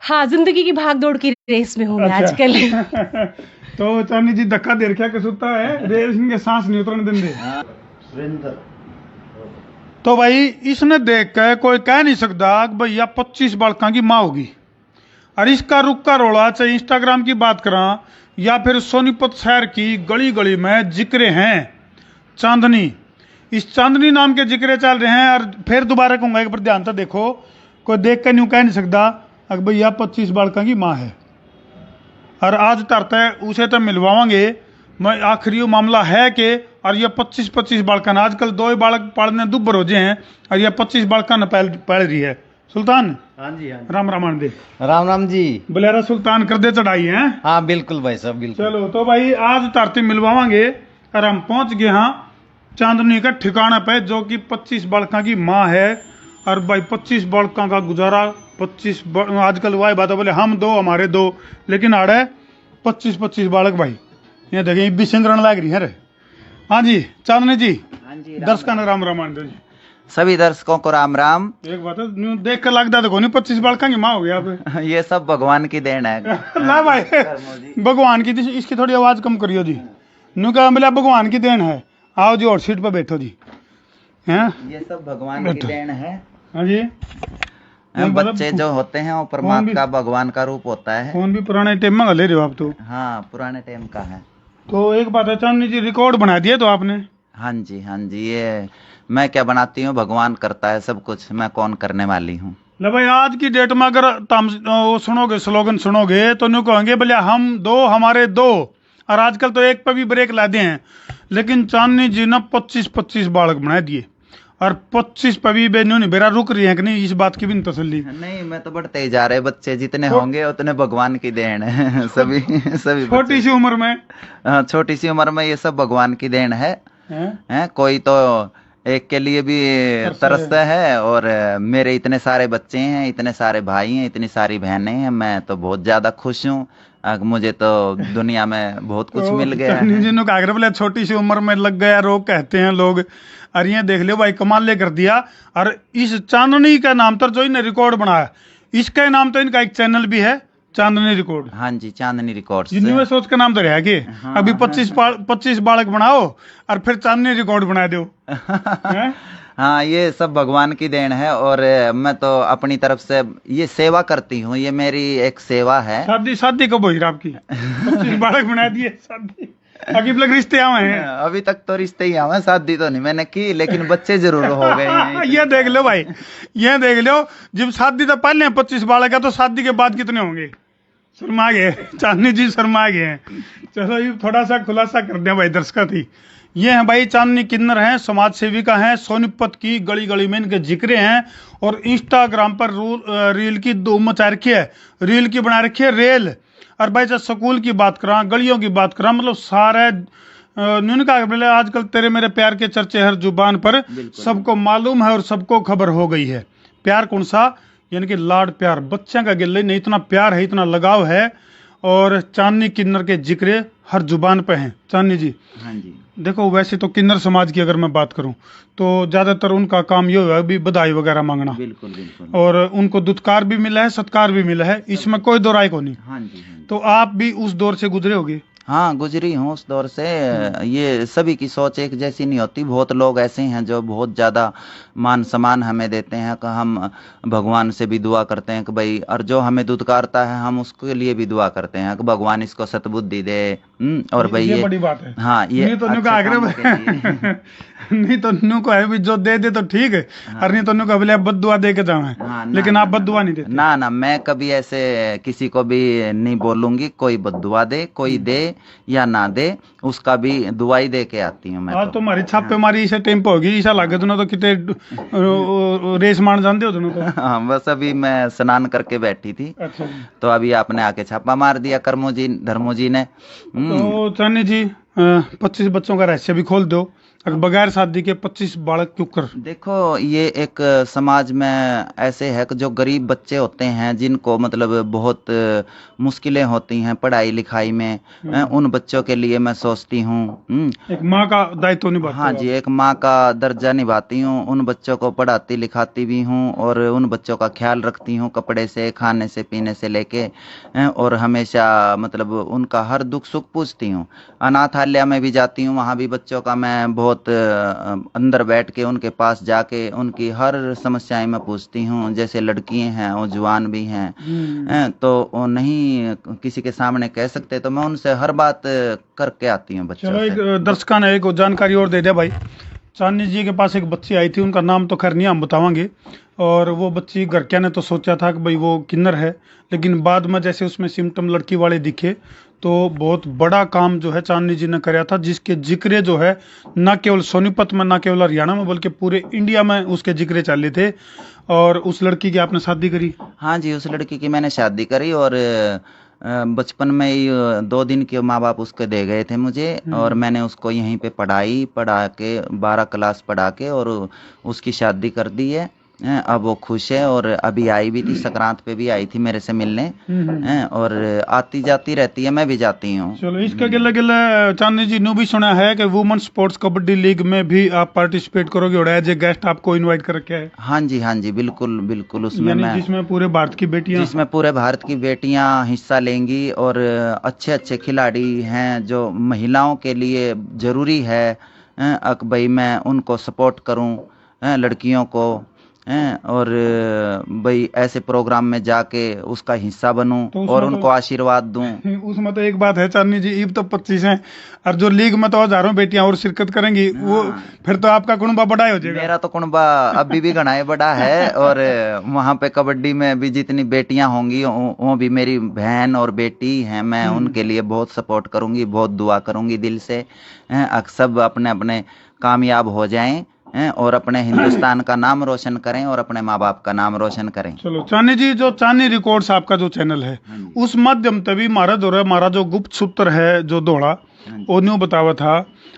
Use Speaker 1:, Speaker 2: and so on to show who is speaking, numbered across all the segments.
Speaker 1: हाँ, जिंदगी की भाग दौड़ की रेस में हूँ मैं
Speaker 2: अच्छा।
Speaker 1: आजकल।
Speaker 2: तो चांदनी जी धक्का दे रखा के सुता है, रेस इनके सांस नहीं उतरने देंगे।
Speaker 3: सुरेंद्र।
Speaker 2: तो भाई इसने देख के कोई कह नहीं सकता कि भैया 25 बालका की माँ होगी। और इसका रुख का रोला चाहे इंस्टाग्राम की बात करा या फिर सोनीपत शहर की गली गली में जिक्र हैं चांदनी। इस चांदनी नाम के जिक्र चल रहे हैं। और फिर दोबारा कहूंगा एक बार ध्यान से देखो, कोई देख कर न्यू कह नहीं सकता कि भैया 25 बालका की माँ है। और आज तरता है उसे तो मिलवाएंगे। मैं आखिरी मामला है कि और ये 25 बालका ना आजकल 2 ही बालक पालने दुब्बर हो जाए हैं और ये 25 बालका न पाल रही है। सुल्तान
Speaker 3: हाँ जी, हाँ जी।
Speaker 2: राम राम दे
Speaker 3: राम राम जी।
Speaker 2: बलेरा सुल्तान कर दे चढ़ाई है।
Speaker 3: हाँ बिल्कुल भाई साहब, बिल्कुल।
Speaker 2: चलो तो भाई आज धरती मिलवाएंगे और हम पहुंच गए हाँ चांदनी का ठिकाना पे, जो कि 25 बालका की माँ है। और भाई 25 बालका का गुजारा 25 आजकल वही बात है, बोले हम 2 हमारे 2, लेकिन आड़े 25 बालक भाई। ये देखें ये भी सिंगरण लग रही है रे। हाँ जी चांदनी जी,
Speaker 3: हाँ जी,
Speaker 2: दर्शकों ने राम राम जी।
Speaker 3: सभी दर्शकों को राम राम।
Speaker 2: एक बात है न्यू देख कर लगता तो नहीं 25 बालका की माँ हो गया आप।
Speaker 3: ये सब भगवान की देन है।
Speaker 2: ला भाई भगवान की इसकी थोड़ी आवाज कम करियो जी। न्यू कहा बोले भगवान की देन है। आओ जी और सीट पर बैठो जी। हैं
Speaker 3: ये सब भगवान की देन है।
Speaker 2: हाँ जी।
Speaker 3: बच्चे जो होते हैं वो परमात्मा का भगवान का रूप होता है।
Speaker 2: फोन भी पुराने टाइम में ले रहे हो आप तो।
Speaker 3: हाँ पुराने टाइम का है।
Speaker 2: तो एक बात है चांदनी जी, रिकॉर्ड बना दिया तो आपने।
Speaker 3: हाँ जी, हाँ जी। ये मैं क्या बनाती हूँ, भगवान करता है सब कुछ, मैं कौन करने वाली हूँ।
Speaker 2: ले भाई आज की डेट में अगर तुम वो सुनोगे स्लोगन सुनोगे तो न्यू कहेंगे बोले हम 2 हमारे 2। और आजकल तो एक पे भी ब्रेक ला दिए हैं। लेकिन चांदनी जी ने 25 बालक बना दिए और 25 पे भी बेन्यू नहीं बेरा रुक रही है कि नहीं, इस बात की भी नहीं तसल्ली।
Speaker 3: नहीं, मैं तो बढ़ते ही जा रहे, बच्चे जितने होंगे उतने भगवान की देन है। सभी सभी
Speaker 2: छोटी सी उम्र में।
Speaker 3: हाँ, छोटी सी उम्र में ये सब भगवान की देन है। हैं कोई तो एक के लिए भी तरसता है। और मेरे इतने सारे बच्चे हैं, इतने सारे भाई हैं, इतनी सारी बहनें हैं, मैं तो बहुत ज्यादा खुश हूँ। मुझे तो दुनिया में बहुत कुछ मिल गया है।
Speaker 2: बोले छोटी सी उम्र में लग गया रोग कहते हैं लोग। और ये देख लो भाई कमाल ले कर दिया। और इस चांदनी का नाम पर जो इन्हें रिकॉर्ड बनाया, इसके नाम तो इनका एक चैनल भी है चांदनी रिकॉर्ड।
Speaker 3: हाँ जी, चांदनी रिकॉर्ड्स।
Speaker 2: जिन्हें सोच का नाम तो रहा कि अभी 25 बालक बनाओ और फिर चांदनी रिकॉर्ड बना दो।
Speaker 3: हाँ, ये सब भगवान की देन है। और मैं तो अपनी तरफ से ये सेवा करती हूँ, ये मेरी एक सेवा है।
Speaker 2: शादी कब हुई आपकी? 25 बालक बना दिए, शादी अभी तक रिश्ते आए हैं?
Speaker 3: अभी तक तो रिश्ते ही आए, शादी तो नहीं मैंने की, लेकिन बच्चे जरूर हो गए हैं।
Speaker 2: ये देख लो भाई, ये देख लो, जब शादी तो पहले 25 बालक है तो शादी के बाद कितने होंगे? शर्मा गए चांदनी जी, शर्मा गए हैं। चलो ये थोड़ा सा खुलासा कर दिया भाई दर्शक थी। ये है भाई चांदनी किन्नर हैं, समाज सेविका हैं, सोनीपत की गली गली में इनके जिक्र हैं। और इंस्टाग्राम पर रील की धूम मचा रखी है, रील की बना रखी है रेल। और भाई जब स्कूल की बात करा, गलियों की बात करा, मतलब सारे न्यून का बोले आजकल तेरे मेरे प्यार के चर्चे हर जुबान पर, सबको मालूम है और सबको खबर हो गई है। प्यार कौन सा? यानी कि लाड प्यार, बच्चों का गिल्ले नहीं, इतना प्यार है, इतना लगाव है। और चांदनी किन्नर के जिक्र हर जुबान पे हैं। चांदनी जी,
Speaker 3: हाँ जी।
Speaker 2: देखो वैसे तो किन्नर समाज की अगर मैं बात करूं तो ज्यादातर उनका काम ये है भी बधाई वगैरह मांगना।
Speaker 3: बिल्कुल बिल्कुल।
Speaker 2: और उनको दुत्कार भी मिला है, सत्कार भी मिला है, इसमें कोई दो राय को नहीं।
Speaker 3: हाँ जी, हाँ जी।
Speaker 2: तो आप भी उस दौर से गुजरे होगे।
Speaker 3: हाँ, गुजरी हूँ उस दौर से। ये सभी की सोच एक जैसी नहीं होती। बहुत लोग ऐसे हैं जो बहुत ज़्यादा मान सम्मान हमें देते हैं कि हम भगवान से भी दुआ करते हैं कि भाई, और जो हमें दुत्कारता है हम उसके लिए भी दुआ करते हैं कि भगवान इसको सद्बुद्धि दे। और भाई ये
Speaker 2: बड़ी बात है।
Speaker 3: हाँ, ये
Speaker 2: नहीं तो न्यू का
Speaker 3: अच्छे कामों के लिए।
Speaker 2: नहीं तो न्यू को है भी जो दे दे तो ठीक है। और नहीं तो न्यू का बोले बद्दुआ दे के जाओ है। लेकिन आप बद्दुआ नहीं देते।
Speaker 3: ना ना, मैं कभी ऐसे किसी को भी नहीं बोलूंगी। कोई बद्दुआ दे, कोई दे या ना दे, उसका भी दुआ ही दे के आती हूँ मैं।
Speaker 2: आज तो हमारी छापे मारी इसे टेम्पो होगी, ऐसा लगे दोनों तो कितने रेस मान जानते हो दोनों तो।
Speaker 3: हाँ, बस अभी मैं स्नान करके बैठी थी।
Speaker 2: अच्छा।
Speaker 3: तो अभी आपने आके छापा मार दिया कर्मो जी, धर्मो जी ने।
Speaker 2: तो चांदनी जी 25 बच्चों का रहस्य भी खोल दो, अगर बगैर शादी के 25 बालक क्यों कर।
Speaker 3: देखो ये एक समाज में ऐसे है कि जो गरीब बच्चे होते हैं जिनको मतलब बहुत मुश्किलें होती हैं पढ़ाई लिखाई में, उन बच्चों के लिए मैं सोचती हूँ।
Speaker 2: एक माँ का दायित्व निभाते
Speaker 3: हाँ
Speaker 2: हो
Speaker 3: जी, एक माँ का दर्जा निभाती हूँ, उन बच्चों को पढ़ाती लिखाती भी हूँ और उन बच्चों का ख्याल रखती हूँ, कपड़े से खाने से पीने से लेके, और हमेशा मतलब उनका हर दुख सुख पूछती हूँ। अनाथालय में भी जाती हूँ, वहाँ भी बच्चों का मैं बहुत अंदर बैठ के उनके पास जाके उनकी हर समस्याएं मैं पूछती हूँ। जैसे लड़कियां हैं वो जवान भी हैं, तो वो नहीं किसी के सामने कह सकते, तो मैं उनसे हर बात करके आती हूँ बच्चों
Speaker 2: चलो
Speaker 3: से।
Speaker 2: एक दर्शकों ने एक जानकारी और दे दिया भाई, चांदनी जी के पास एक बच्ची आई थी, उनका नाम तो खैर नहीं हम बतावांगे, और वो बच्ची घर क्या ने तो सोचा था कि भाई वो किन्नर है, लेकिन बाद में जैसे उसमें सिम्टम लड़की वाले दिखे तो बहुत बड़ा काम जो है चांदनी जी ने कराया था, जिसके जिक्रे जो है न केवल सोनीपत में, न केवल हरियाणा में, बल्कि पूरे इंडिया में उसके जिक्रे चले थे। और उस लड़की की आपने शादी करी?
Speaker 3: हाँ जी, उस लड़की की मैंने शादी करी और बचपन में ही 2 दिन के माँ बाप उसके दे गए थे मुझे, और मैंने उसको यहीं पे पढ़ा के 12 क्लास पढ़ा के और उसकी शादी कर दी है। अब वो खुश है और अभी आई भी थी, संक्रांत पे भी आई थी मेरे से मिलने, और आती जाती रहती है, मैं भी जाती हूँ।
Speaker 2: चलो इसके गिले गिले चांदनी जी ने भी सुना है कि वुमेन स्पोर्ट्स कबड्डी लीग में भी आप पार्टिसिपेट करोगे और एज ए गेस्ट आपको इनवाइट कर रखा है।
Speaker 3: हाँ जी बिल्कुल बिल्कुल, उसमें मैं
Speaker 2: जिसमें पूरे भारत की बेटियां
Speaker 3: हिस्सा लेंगी और अच्छे अच्छे खिलाड़ी हैं जो महिलाओं के लिए जरूरी है भाई मैं उनको सपोर्ट करूं, लड़कियों को, और भाई ऐसे प्रोग्राम में जाके उसका हिस्सा बनूं
Speaker 2: तो
Speaker 3: और उनको आशीर्वाद दूं।
Speaker 2: उसमें तो एक बात है चांदनी जी, ईब तो 25 हैं और जो लीग में तो हजारों बेटियां और शिरकत करेंगी, वो फिर तो आपका कुनबा बड़ा हो जाएगा।
Speaker 3: मेरा तो कुनबा अभी भी घना बड़ा है और वहां पे कबड्डी में भी जितनी बेटियां होंगी वो भी मेरी बहन और बेटी हैं, मैं उनके लिए बहुत सपोर्ट करूंगी, बहुत दुआ करूंगी दिल से, सब अपने अपने कामयाब हो जाएं और अपने हिंदुस्तान का नाम रोशन करें और अपने माँ बाप का नाम रोशन करें।
Speaker 2: चलो चांदनी जी, जो चांदनी रिकॉर्ड्स आपका जो चैनल है उस माध्यम तभी हमारा जो गुप्त सूत्र है जो दौड़ा वो न्यू बतावा था,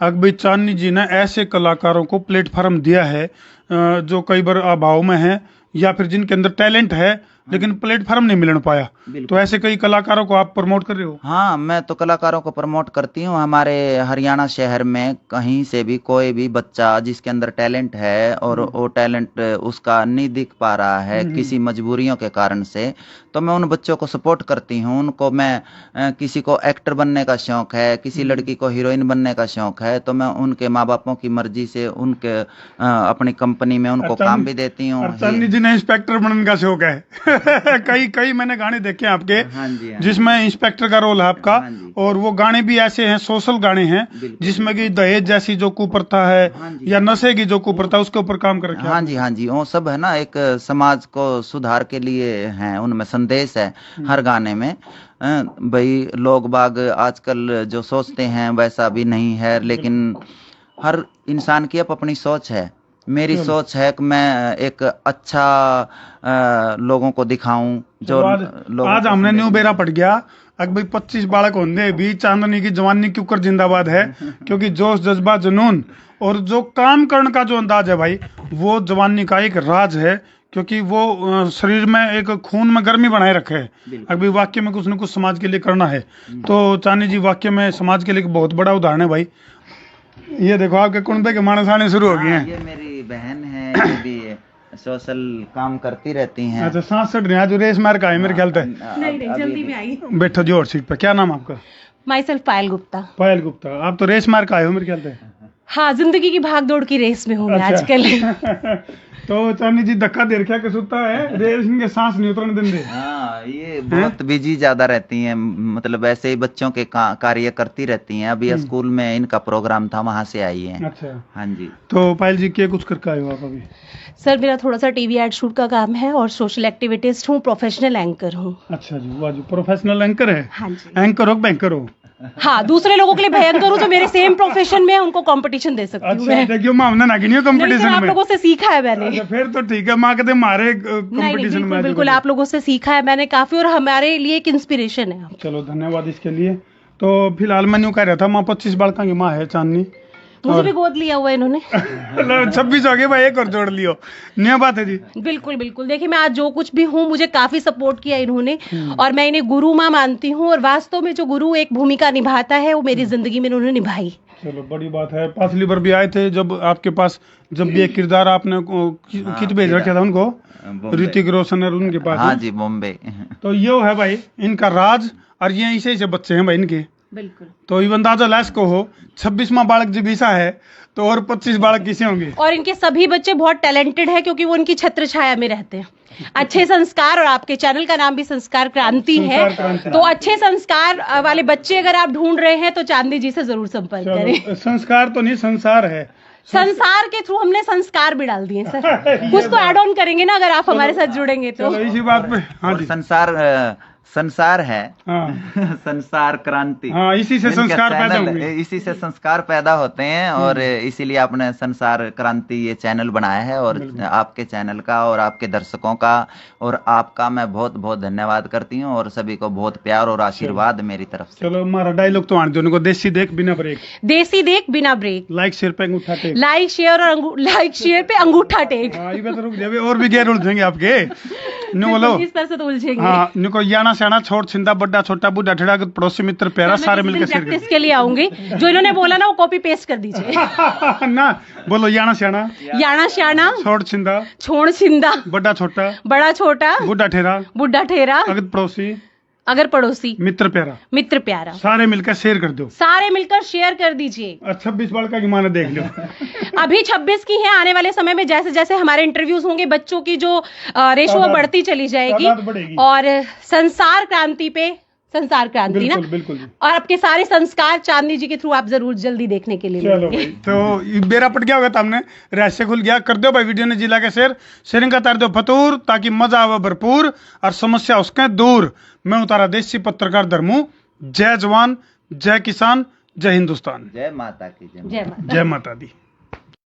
Speaker 2: अब भाई चांदनी जी ने ऐसे कलाकारों को प्लेटफॉर्म दिया है जो कई बार अभाव में है या फिर जिनके अंदर टैलेंट है लेकिन प्लेटफॉर्म नहीं मिलने पाया, तो ऐसे कई कलाकारों को आप प्रमोट कर रहे हो।
Speaker 3: हाँ, मैं तो कलाकारों को प्रमोट करती हूँ। हमारे हरियाणा शहर में कहीं से भी कोई भी बच्चा जिसके अंदर टैलेंट है और वो टैलेंट उसका नहीं दिख पा रहा है किसी मजबूरियों के कारण से, तो मैं उन बच्चों को सपोर्ट करती हूँ। उनको मैं किसी को एक्टर बनने का शौक है, किसी लड़की को हीरोइन बनने का शौक है, तो मैं उनके माँ बापों की मर्जी से उनके अपनी कंपनी में उनको काम भी देती हूँ।
Speaker 2: चांदनी जी ने इंस्पेक्टर बनने का शौक है कई मैंने गाने देखे आपके,
Speaker 3: हाँ जी,
Speaker 2: जिसमें इंस्पेक्टर का रोल है आपका, और वो गाने भी ऐसे हैं, सोशल गाने हैं जिसमें कि दहेज जैसी जो कुप्रथा है या नशे की जो कुप्रथा उसके ऊपर काम कर रखा है।
Speaker 3: हाँ जी, वो सब है ना, एक समाज को सुधार के लिए हैं, उनमें संदेश है हर गाने में। भाई लोग बाग आजकल जो सोचते हैं वैसा भी नहीं है, लेकिन हर इंसान की अपनी सोच है। मेरी सोच है कि मैं एक अच्छा लोगों को दिखाऊं जो
Speaker 2: आज हमने न्यू बेरा पड़ गया, अगर भाई 25 बालक होंगे भी चांदनी की जवानी क्यों कर जिंदाबाद है, क्योंकि जोश जज्बा जुनून और जो काम करने का जो अंदाज है भाई वो जवानी का एक राज है, क्योंकि वो शरीर में एक खून में गर्मी बनाए रखे है। अभी वाक्य में कुछ न कुछ समाज के लिए करना है, तो चांदनी जी वाक्य में समाज के लिए बहुत बड़ा उदाहरण है भाई। ये देखो आपके कुंबे के मानस आने शुरू हो गए हैं।
Speaker 3: ये मेरी बहन है, ये भी सोशल काम करती रहती हैं।
Speaker 2: अच्छा, सांस चढ़ रही है, आज रेस मार का है मेरे ख्याल से।
Speaker 1: नहीं जल्दी में आई।
Speaker 2: बैठो जी और सीट पे। क्या नाम आपका?
Speaker 1: माई सेल्फ पायल गुप्ता।
Speaker 2: पायल गुप्ता, आप तो रेस मार का आए हो मेरे ख्याल से।
Speaker 1: हाँ, जिंदगी की भाग दौड़ की रेस में हूँ मैं आजकल।
Speaker 2: तो चांदनी जी धक्का दे रखा के सुता है, रेसिंग के सांस नहीं उतरने देंगे।
Speaker 3: हाँ, ये बहुत बिजी ज्यादा रहती हैं, मतलब ऐसे ही बच्चों के कार्य करती रहती हैं। अभी स्कूल में इनका प्रोग्राम था, वहां से आई हैं।
Speaker 2: अच्छा,
Speaker 3: हाँ जी।
Speaker 2: तो पायल जी क्या कुछ करके आए हो आप अभी?
Speaker 1: सर मेरा थोड़ा सा टीवी एड शूट का काम है और सोशल एक्टिविटीज हूँ, प्रोफेशनल एंकर हूँ।
Speaker 2: अच्छा जी, वाह जी, प्रोफेशनल एंकर है।
Speaker 1: हाँ जी।
Speaker 2: एंकर हो बैंकर हो?
Speaker 1: हाँ, दूसरे लोगों के लिए भयंकर हूँ, जो मेरे सेम प्रोफेशन में है उनको कंपटीशन दे सकती हूँ।
Speaker 2: अच्छा, देखियो मामला ना गिनियो कंपटीशन में।
Speaker 1: आप लोगों से सीखा है मैंने।
Speaker 2: अच्छा, फिर तो ठीक है, माँ कहते मारे कंपटीशन में।
Speaker 1: बिल्कुल आप लोगों से सीखा है मैंने काफी, और हमारे लिए एक इंस्पिरेशन है।
Speaker 2: चलो धन्यवाद इसके लिए। तो फिलहाल मैं यूं कह रहा था माँ 25 बालका की माँ है चांदनी।
Speaker 1: मुझे भी गोद लिया हुआ है इन्होंने।
Speaker 2: 26 हो गए भाई, एक और जोड़ लियो, नया बात है जी।
Speaker 1: बिल्कुल बिल्कुल, देखिए मैं आज जो कुछ भी हूँ, मुझे काफी सपोर्ट किया इन्होंने और मैं इन्हें गुरु माँ मानती हूँ और वास्तव में जो गुरु एक भूमिका निभाता है वो मेरी जिंदगी में उन्होंने निभाई।
Speaker 2: चलो बड़ी बात है। पासली पर भी आए थे जब आपके पास, जब भी एक किरदार आपने कित भेज रखा था उनको, ऋतिक रोशन और उनके पास।
Speaker 3: हाँ जी, बॉम्बे।
Speaker 2: तो ये है भाई इनका राज, और ये ऐसे ऐसे बच्चे हैं भाई इनके।
Speaker 1: बिल्कुल।
Speaker 2: तो ये अंदाजा लाश को हो 26वां बालक जब ऐसा है तो और 25 बालक किसे होंगे।
Speaker 1: और इनके सभी बच्चे बहुत टैलेंटेड है क्योंकि वो उनकी छत्र छाया में रहते हैं। अच्छे संस्कार, और आपके चैनल का नाम भी संस्कार क्रांति है, तो अच्छे संस्कार वाले बच्चे अगर आप ढूंढ रहे हैं तो चांदनी जी से जरूर संपर्क करें।
Speaker 2: संस्कार तो नहीं, संसार है।
Speaker 1: संसार के थ्रू हमने संस्कार भी डाल दिए सर। कुछ तो ऐड ऑन करेंगे ना अगर आप हमारे साथ जुड़ेंगे तो।
Speaker 2: चलो इसी बात पे। हाँ जी,
Speaker 3: संसार है।
Speaker 2: हाँ
Speaker 3: संसार क्रांति।
Speaker 2: हाँ, इसी से
Speaker 3: इनका
Speaker 2: संस्कार पैदा
Speaker 3: चैनल,
Speaker 2: होंगे।
Speaker 3: इसी से संस्कार पैदा होते हैं और इसीलिए आपने संसार क्रांति ये चैनल बनाया है। और आपके चैनल का और आपके दर्शकों का और आपका मैं बहुत बहुत धन्यवाद करती हूँ और सभी को बहुत प्यार और आशीर्वाद मेरी तरफ से।
Speaker 2: चलो हमारा डायलॉग तो आने दो उनको, देसी देख बिना ब्रेक।
Speaker 1: देसी देख बिना ब्रेक।
Speaker 2: लाइक शेयर पे अंगूठा टेक।
Speaker 1: लाइक शेयर पे अंगूठा टेक।
Speaker 2: हाँ, ये बात रुक जाए, और भी गैर उलझेंगे आपके। नो बोलो,
Speaker 1: इस तरह से तो उलझेंगे।
Speaker 2: हाँ, निको याना सयाना छोड़ छिंदा बड्डा छोटा बूढ़ा ठेड़ा पड़ोसी मित्र प्यारा सारे मिलकर शेयर
Speaker 1: प्रैक्टिस के लिए आऊंगी। जो इन्होंने बोला ना वो कॉपी पेस्ट कर दीजिए।
Speaker 2: ना बोलो, याना सयाना
Speaker 1: याना श्याना
Speaker 2: छोड़ छिंदा
Speaker 1: छोड़ छिंदा
Speaker 2: बड़ा छोटा
Speaker 1: बड़ा छोटा
Speaker 2: बूढ़ा ठेरा
Speaker 1: बुढ़ा ठेरा
Speaker 2: अगत पड़ोसी
Speaker 1: अगर पड़ोसी
Speaker 2: मित्र प्यारा
Speaker 1: मित्र प्यारा
Speaker 2: सारे मिलकर शेयर कर दो।
Speaker 1: सारे मिलकर शेयर कर दीजिए।
Speaker 2: 26 बालका की माने देख लो।
Speaker 1: अभी 26 की है, आने वाले समय में जैसे जैसे हमारे इंटरव्यूज होंगे बच्चों की जो रेशो बढ़ती चली जाएगी
Speaker 2: तादाद बढ़ेगी।
Speaker 1: और संसार क्रांति पे, संसार क्रांति ना,
Speaker 2: बिल्कुल बिल्कुल जी।
Speaker 1: और आपके सारे संस्कार चांदनी जी के थ्रू आप जरूर जल्दी देखने के लिए
Speaker 2: चलो
Speaker 1: मिलेंगे।
Speaker 2: भाई, तो ये बेरा पट गया होगा तो हमने रहस्य खुल गया। कर दो भाई वीडियो ने जिला के शेयरिंग का तार दो फतूर, ताकि मजा आवे भरपूर और समस्या उसके दूर। मैं उतारा देसी पत्रकार धर्मू। जय जवान, जय किसान, जय हिंदुस्तान,
Speaker 3: जय माता की जय।
Speaker 1: जय माता।
Speaker 2: जय माता दी।